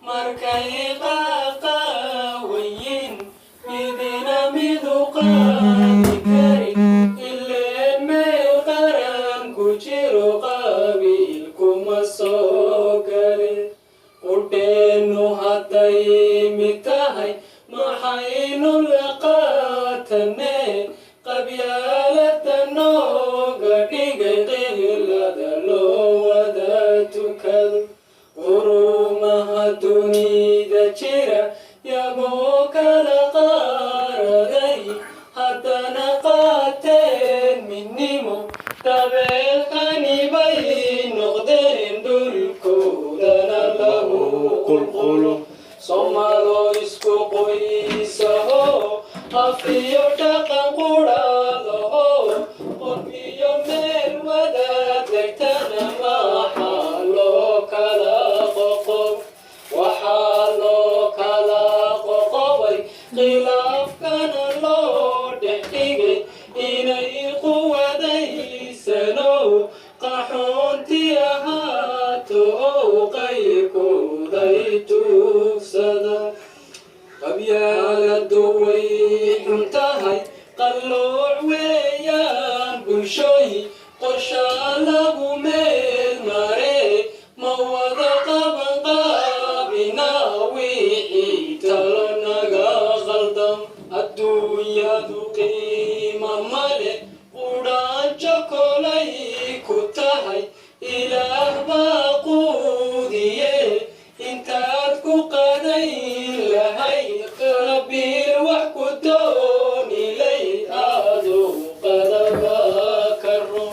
markay qaqawayin midina midu qaadi karin ileen meel qaran ku jiro qabiilkuma soo gale qudheennu hadday mid tahay maxaynu la qaatanee qabyaalada nooga dhigay qilada loo wada tukado qurumaha dunida jira yagoo kala qaaraday haddana qaateen midnimo dabeelkani bay noqdeen dhulkoodana lagu qulqulo soomalo isku qoysaho afiyo dhaqan qudhaadaho qofiyo meel wadaad degtana maxaa loo kala qoqob waxaa loo kala qoqobay khilaafkana loo dhex dhigay inay quwadaysanow qaxoonti ahaato ow qayrkooday tuugsada qabyaaladu way xun tahay qallooc weeyaan bulshooyin qorshaa lagu meel maree ma wada qaban qaabinaa wixii talo naga qaldam adduunyadu qiima male qudhaanjo kolay ku tahay ilaah baa quudiye intaad ku qadayn lahayd qabiil wax ku doonilay aduu qadaba karo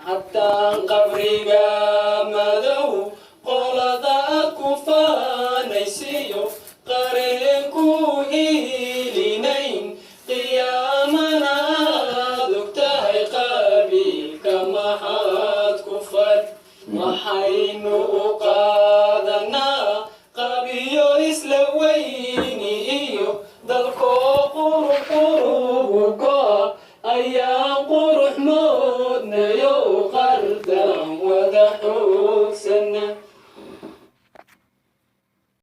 haddaan qabriga madow qolada ku faanaysiyo qare